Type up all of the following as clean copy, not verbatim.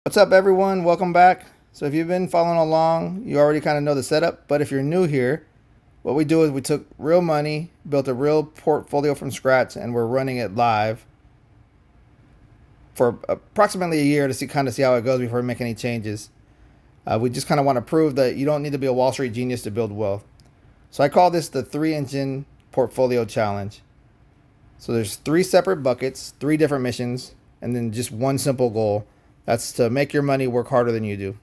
What's up, everyone? Welcome back. So, if you've been following along, you already kind of know the setup. But if you're new here, what we do is we took real money, built a real portfolio from scratch, and we're running it live for approximately a year to see how it goes before we make any changes. We just kind of want to prove that you don't need to be a Wall Street genius to build wealth. So, I call this the three-engine portfolio challenge. So, there's three separate buckets, three different missions, and then just one simple goal. That's to make your money work harder than you do.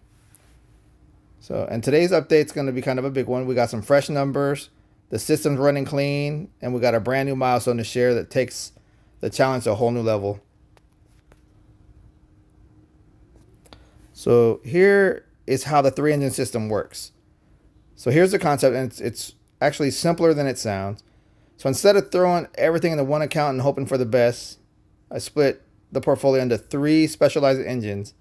So, and today's update is going to be kind of a big one. We got some fresh numbers, the system's running clean, and we got a brand new milestone to share that takes the challenge to a whole new level. So, here is how the three engine system works. So, here's the concept, and it's actually simpler than it sounds. So, instead of throwing everything into one account and hoping for the best, I split the portfolio into three specialized engines,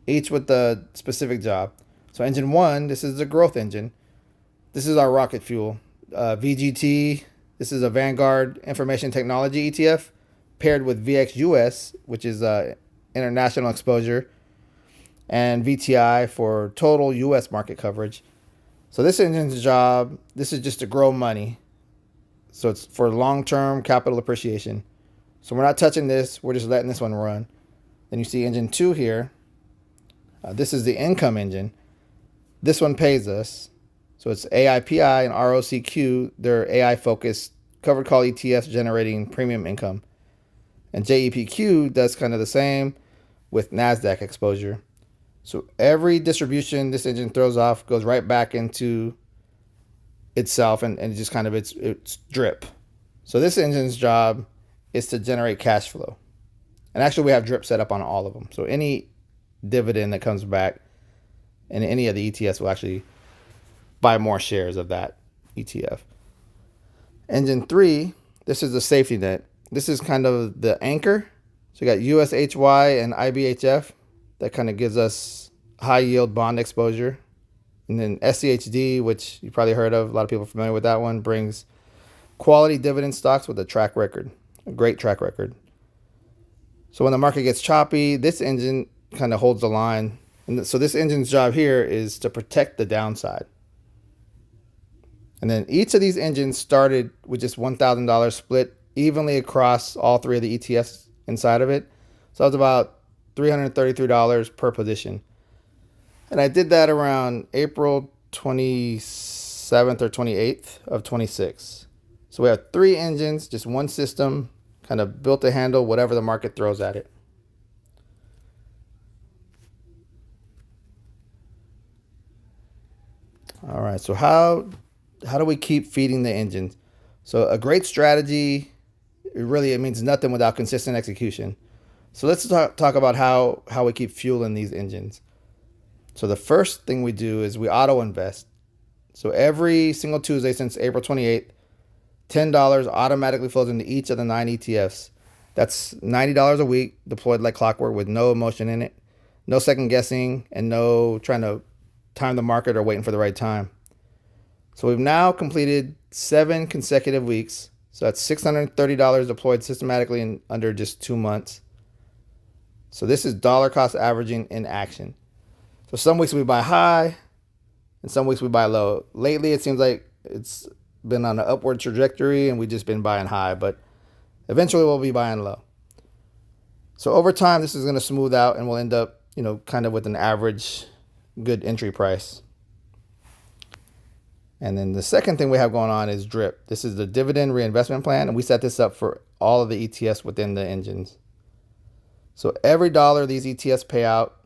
each with a specific job. So engine one, this is the growth engine. This is our rocket fuel. VGT, this is a Vanguard Information Technology ETF paired with VXUS, which is international exposure, and VTI for total US market coverage. So this engine's job, this is just to grow money. So it's for long-term capital appreciation. So we're not touching this. We're just letting this one run. Then you see engine two here. This is the income engine. This one pays us. So it's AIPI and ROCQ. They're AI-focused covered call ETFs generating premium income. And JEPQ does kind of the same with NASDAQ exposure. So every distribution this engine throws off goes right back into itself and it just kind of it's drip. So this engine's job is to generate cash flow. And actually we have drip set up on all of them. So any dividend that comes back in any of the ETFs will actually buy more shares of that ETF. Engine three, this is the safety net. This is kind of the anchor. So you got USHY and IBHF that kind of gives us high yield bond exposure. And then SCHD, which you probably heard of, a lot of people are familiar with that one, brings quality dividend stocks with a track record, a great track record. So when the market gets choppy, this engine kind of holds the line. And so this engine's job here is to protect the downside. And then each of these engines started with just $1,000 split evenly across all three of the ETFs inside of it. So that was about $333 per position. And I did that around April 27th or 28th of 26. So we have three engines, just one system, kind of built to handle whatever the market throws at it. All right, so how do we keep feeding the engines? So a great strategy, it means nothing without consistent execution. So let's talk about how we keep fueling these engines. So the first thing we do is we auto invest. So every single Tuesday since April 28th, $10 automatically flows into each of the 9 ETFs. That's $90 a week deployed like clockwork with no emotion in it, no second guessing, and no trying to time the market or waiting for the right time. So we've now completed 7 consecutive weeks. So that's $630 deployed systematically in under just 2 months. So this is dollar cost averaging in action. So some weeks we buy high and some weeks we buy low. Lately, it seems like it's been on an upward trajectory and we've just been buying high, but eventually we'll be buying low. So over time, this is going to smooth out and we'll end up, kind of with an average good entry price. And then the second thing we have going on is DRIP. This is the dividend reinvestment plan, and we set this up for all of the ETFs within the engines. So every dollar these ETFs pay out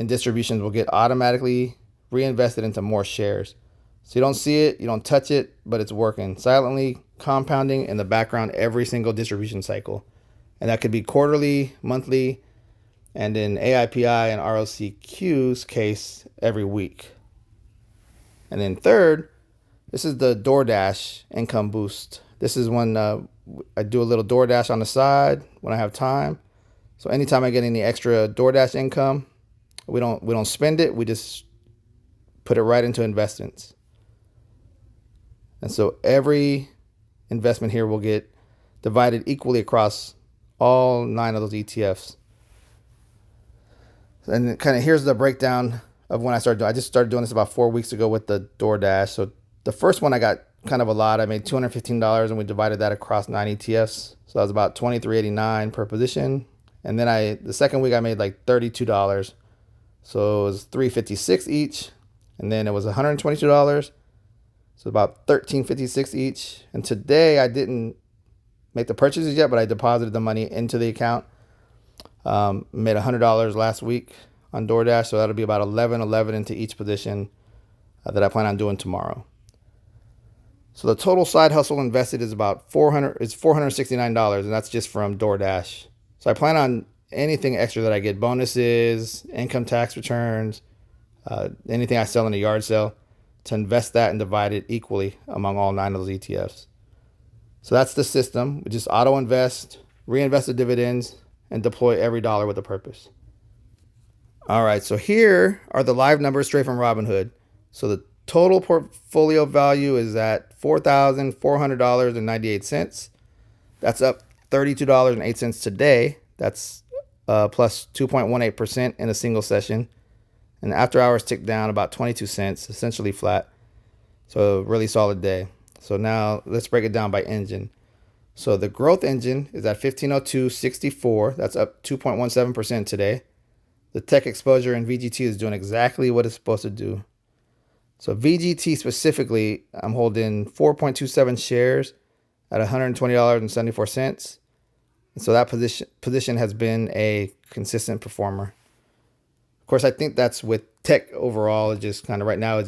in distributions will get automatically reinvested into more shares. So you don't see it, you don't touch it, but it's working silently, compounding in the background every single distribution cycle. And that could be quarterly, monthly, and in AIPI and ROCQ's case, every week. And then third, this is the DoorDash income boost. This is when I do a little DoorDash on the side when I have time. So anytime I get any extra DoorDash income, we don't spend it. We just put it right into investments. And so every investment here will get divided equally across all 9 of those ETFs. And kind of here's the breakdown of when I started doing. I just started doing this about 4 weeks ago with the DoorDash. So the first one I got kind of a lot. I made $215 and we divided that across 9 ETFs. So that was about $23.89 per position. And then the second week I made like $32. So it was $356 each. And then it was $122. So about $13.56 each. And today I didn't make the purchases yet, but I deposited the money into the account. Made $100 last week on DoorDash, so that'll be about $11 into each position that I plan on doing tomorrow. So the total side hustle invested is about $469, and that's just from DoorDash. So I plan on anything extra that I get, bonuses, income tax returns, anything I sell in a yard sale, to invest that and divide it equally among all 9 of those ETFs. So that's the system. We just auto invest, reinvest the dividends, and deploy every dollar with a purpose. All right, so here are the live numbers straight from Robinhood. So the total portfolio value is at $4,400.98. That's up $32.08 today. That's plus 2.18% in a single session. And after hours ticked down about 22 cents, essentially flat. So a really solid day. So now let's break it down by engine. So the growth engine is at 1502.64. That's up 2.17% today. The tech exposure in VGT is doing exactly what it's supposed to do. So VGT specifically, I'm holding 4.27 shares at $120.74. And so that position has been a consistent performer. Of course, I think that's with tech overall. It just kind of right now,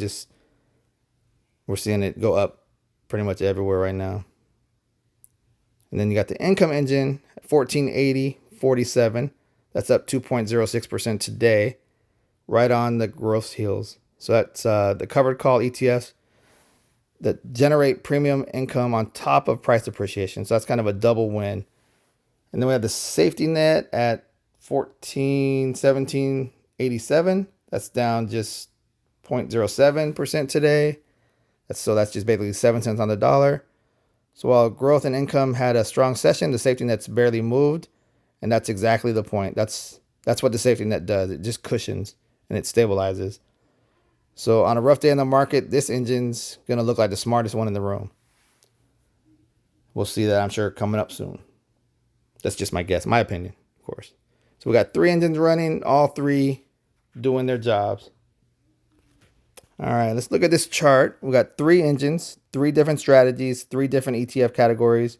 we're seeing it go up pretty much everywhere right now. And then you got the income engine at 1480.47. That's up 2.06% today, right on the growth heels. So that's the covered call ETFs that generate premium income on top of price appreciation. So that's kind of a double win. And then we have the safety net at 1417.87. That's down just 0.07% today. That's just basically 7 cents on the dollar. So while growth and income had a strong session, the safety net's barely moved, and that's exactly the point. That's what the safety net does. It just cushions and it stabilizes. So on a rough day in the market, this engine's going to look like the smartest one in the room. We'll see that, I'm sure, coming up soon. That's just my guess, my opinion, of course. So we got 3 engines running, all 3 doing their jobs. All right, let's look at this chart. We got 3 engines, 3 different strategies, 3 different ETF categories,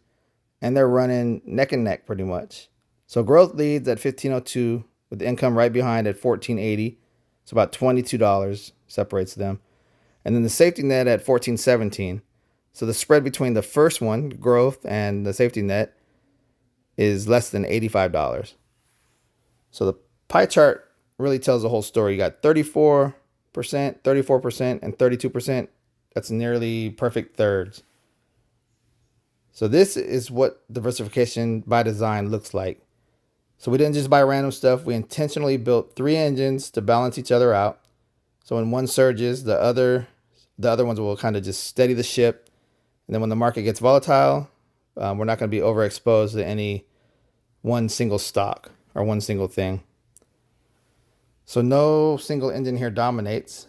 and they're running neck and neck pretty much. So growth leads at 1502 with the income right behind at 1480. So about $22 separates them. And then the safety net at 1417. So the spread between the first one, growth, and the safety net is less than $85. So the pie chart really tells the whole story. You got 34%, 34%, and 32%. That's nearly perfect thirds. So this is what diversification by design looks like. So we didn't just buy random stuff. We intentionally built 3 engines to balance each other out. So when one surges, the other ones will kind of just steady the ship. And then when the market gets volatile, we're not going to be overexposed to any one single stock or one single thing. So no single engine here dominates,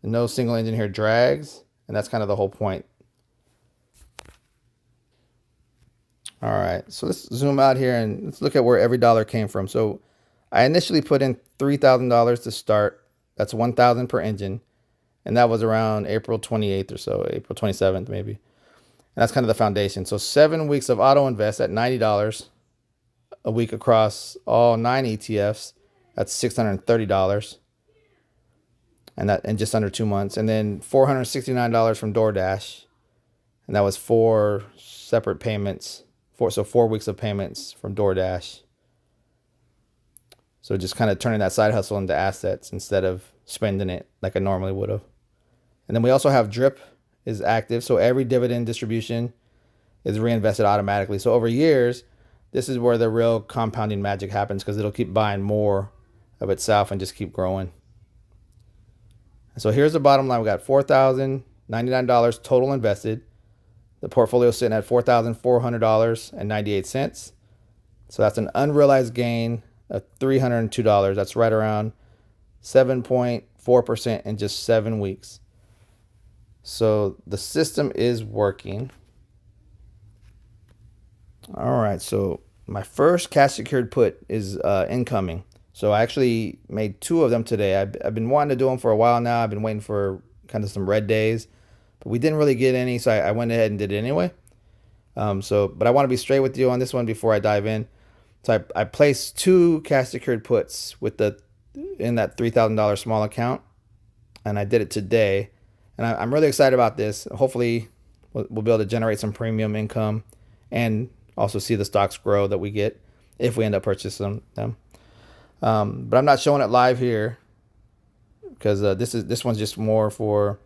and no single engine here drags, and that's kind of the whole point. All right, so let's zoom out here and let's look at where every dollar came from. So I initially put in $3,000 to start. That's $1,000 per engine, and that was around April 28th or so, April 27th maybe. And that's kind of the foundation. So 7 weeks of auto invest at $90 a week across all 9 ETFs. That's $630, and that in just under 2 months. And then $469 from DoorDash, and that was 4 separate payments. 4 weeks of payments from DoorDash. So just kind of turning that side hustle into assets instead of spending it like I normally would have. And then we also have DRIP is active. So every dividend distribution is reinvested automatically. So over years, this is where the real compounding magic happens, because it'll keep buying more of itself and just keep growing. So here's the bottom line. We got $4,099 total invested. The portfolio is sitting at $4,400.98. So that's an unrealized gain $302. That's right around 7.4% in just 7 weeks. So the system is working. All right, so my first cash secured put is incoming. So I actually made two of them today. I've been wanting to do them for a while now. I've been waiting for kind of some red days, but we didn't really get any, so I went ahead and did it anyway. But I want to be straight with you on this one before I dive in. So I placed two cash secured puts in that $3,000 small account, and I did it today. And I'm really excited about this. Hopefully, we'll be able to generate some premium income and also see the stocks grow that we get if we end up purchasing them. But I'm not showing it live here because this one's just more for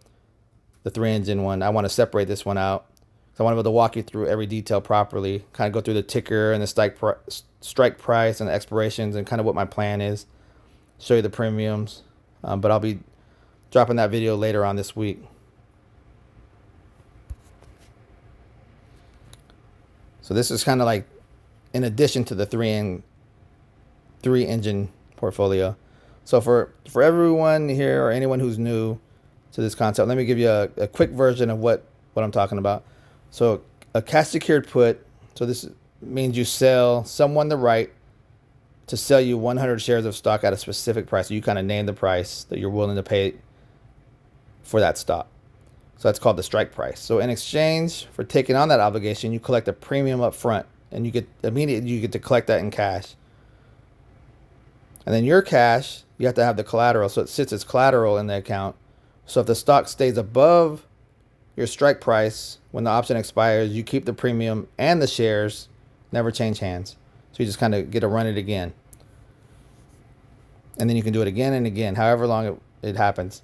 the 3-engine one. I want to separate this one out. So I want to be able to walk you through every detail properly, kind of go through the ticker and the strike price and the expirations and kind of what my plan is. Show you the premiums. But I'll be dropping that video later on this week. So this is kind of like in addition to the 3-engine portfolio. So for everyone here or anyone who's new to this concept, let me give you a quick version of what I'm talking about. So a cash secured put, so this means you sell someone the right to sell you 100 shares of stock at a specific price. So you kind of name the price that you're willing to pay for that stock. So that's called the strike price. So in exchange for taking on that obligation, you collect a premium up front, and you get to collect that in cash. And then your cash, you have to have the collateral, so it sits as collateral in the account. So if the stock stays above your strike price when the option expires, you keep the premium and the shares, never change hands. So you just kind of get to run it again. And then you can do it again and again, however long it happens.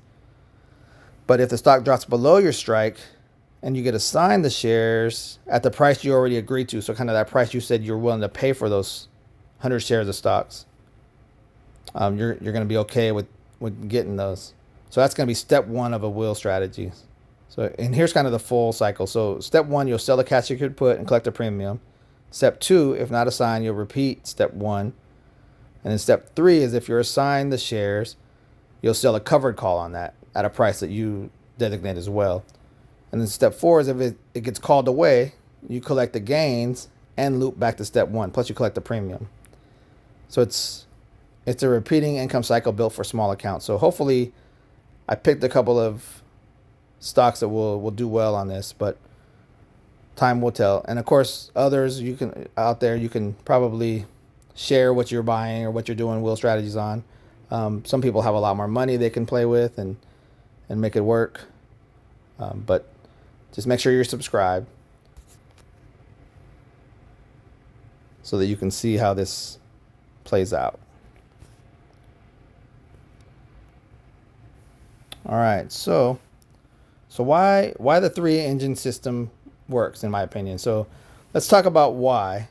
But if the stock drops below your strike and you get assigned the shares at the price you already agreed to, so kind of that price you said you're willing to pay for those 100 shares of stocks, you're going to be okay with getting those. So that's going to be step one of a wheel strategy. So, and here's kind of the full cycle. So step one, you'll sell a cash secured put and collect a premium. Step two, if not assigned, you'll repeat step one. And then step three is if you're assigned the shares, you'll sell a covered call on that at a price that you designate as well. And then step four is if it gets called away, you collect the gains and loop back to step one. Plus you collect the premium. So it's a repeating income cycle built for small accounts. So hopefully I picked a couple of stocks that will do well on this, but time will tell. And of course, others you can probably share what you're buying or what you're doing wheel strategies on. Some people have a lot more money they can play with and make it work. But just make sure you're subscribed so that you can see how this plays out. All right, so why the 3-engine system works, in my opinion. So let's talk about why,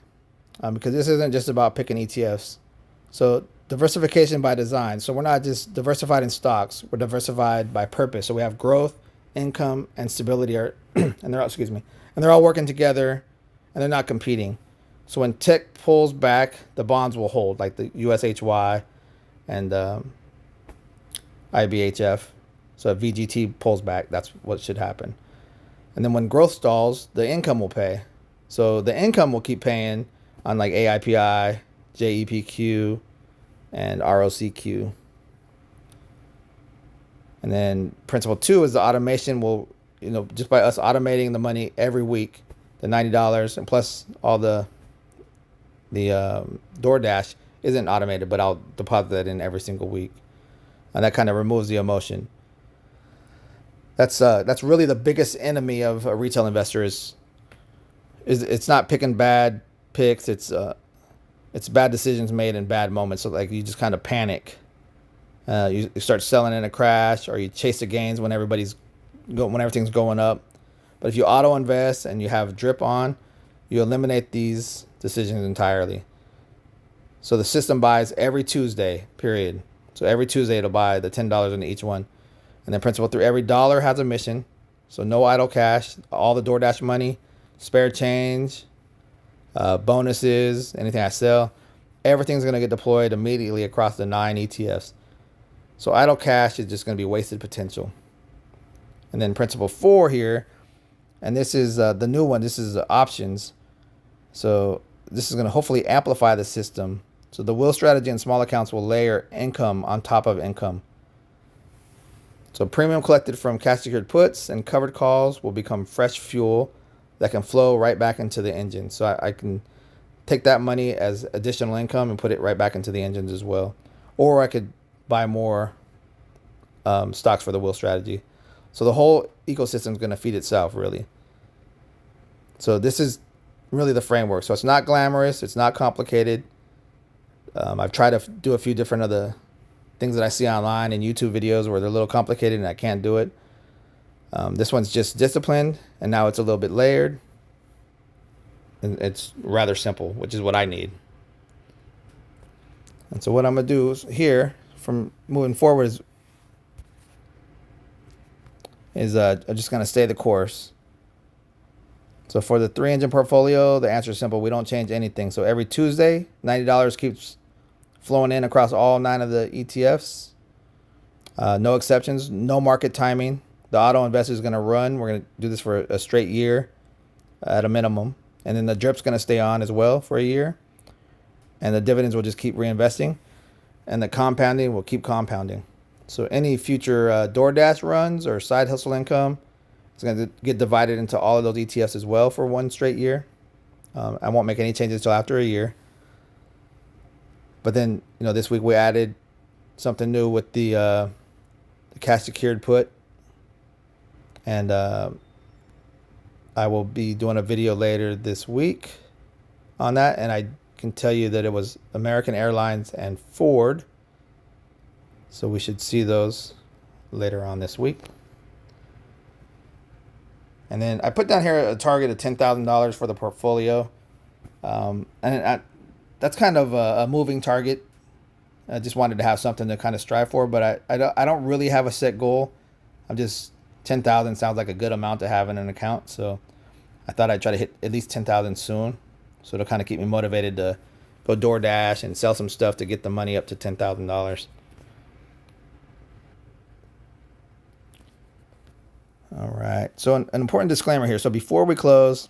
because this isn't just about picking ETFs. So diversification by design. So we're not just diversified in stocks; we're diversified by purpose. So we have growth, income, and stability, and they're all working together, and they're not competing. So when tech pulls back, the bonds will hold, like the USHY and IBHF. So if VGT pulls back, that's what should happen. And then when growth stalls, the income will pay. So the income will keep paying on like AIPI, JEPQ, and ROCQ. And then principle two is the automation will, just by us automating the money every week, the $90 and plus all the DoorDash isn't automated, but I'll deposit that in every single week. And that kind of removes the emotion. That's really the biggest enemy of a retail investor is it's not picking bad picks. It's bad decisions made in bad moments. So like you just kind of panic. You start selling in a crash, or you chase the gains when everything's going up. But if you auto invest and you have drip on, you eliminate these decisions entirely. So the system buys every Tuesday, period. So every Tuesday it'll buy the $10 into each one. And then principle three, every dollar has a mission. So no idle cash, all the DoorDash money, spare change, bonuses, anything I sell. everything's going to get deployed immediately across the 9 ETFs. So idle cash is just going to be wasted potential. And then principle 4 here, and this is the new one. This is options. So this is going to hopefully amplify the system. So the will strategy and small accounts will layer income on top of income. So premium collected from cash secured puts and covered calls will become fresh fuel that can flow right back into the engine. So I can take that money as additional income and put it right back into the engines as well. Or I could buy more stocks for the will strategy. So the whole ecosystem is going to feed itself, really. So this is really the framework. So it's not glamorous. It's not complicated. I've tried to do a few different other things that I see online and YouTube videos where they're a little complicated and I can't do it. This one's just disciplined, and now it's a little bit layered. And it's rather simple, which is what I need. And so what I'm going to do is here, from moving forward, is I'm just going to stay the course. So for the 3-engine portfolio, the answer is simple. We don't change anything. So every Tuesday, $90 keeps flowing in across all 9 of the ETFs. No exceptions, no market timing. The auto investor is going to run. We're going to do this for a straight year at a minimum. And then the drip's going to stay on as well for a year. And the dividends will just keep reinvesting. And the compounding will keep compounding. So any future DoorDash runs or side hustle income is going to get divided into all of those ETFs as well for one straight year. I won't make any changes until after a year. But then, this week we added something new with the cash secured put. And I will be doing a video later this week on that. And I can tell you that it was American Airlines and Ford. So we should see those later on this week. And then I put down here a target of $10,000 for the portfolio. That's kind of a moving target. I just wanted to have something to kind of strive for, but I don't really have a set goal. I'm just 10,000 sounds like a good amount to have in an account, so I thought I'd try to hit at least 10,000 soon. So it'll kind of keep me motivated to go DoorDash and sell some stuff to get the money up to $10,000. All right. So an important disclaimer here. So before we close,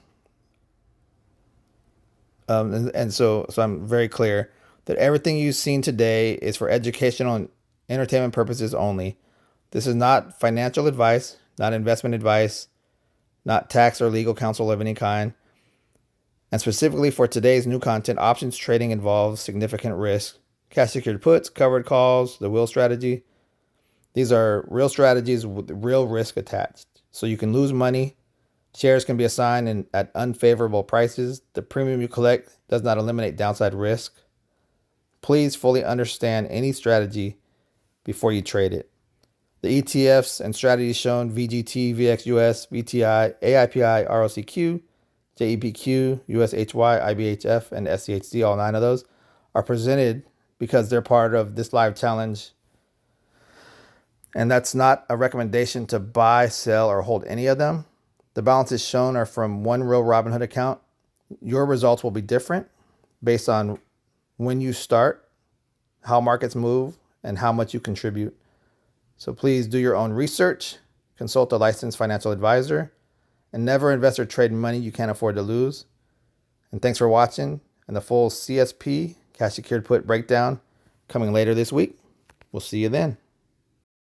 so I'm very clear that everything you've seen today is for educational and entertainment purposes only. This is not financial advice, not investment advice, not tax or legal counsel of any kind. And specifically for today's new content, options trading involves significant risk. Cash secured puts, covered calls, the will strategy. These are real strategies with real risk attached. So you can lose money. Shares can be assigned at unfavorable prices. The premium you collect does not eliminate downside risk. Please fully understand any strategy before you trade it. The ETFs and strategies shown, VGT, VXUS, VTI, AIPI, ROCQ, JEPQ, USHY, IBHF, and SCHD, all 9 of those, are presented because they're part of this live challenge. And that's not a recommendation to buy, sell, or hold any of them. The balances shown are from one real Robinhood account. Your results will be different based on when you start, how markets move, and how much you contribute. So please do your own research, consult a licensed financial advisor, and never invest or trade money you can't afford to lose. And thanks for watching. And the full CSP, cash secured put breakdown, coming later this week. We'll see you then.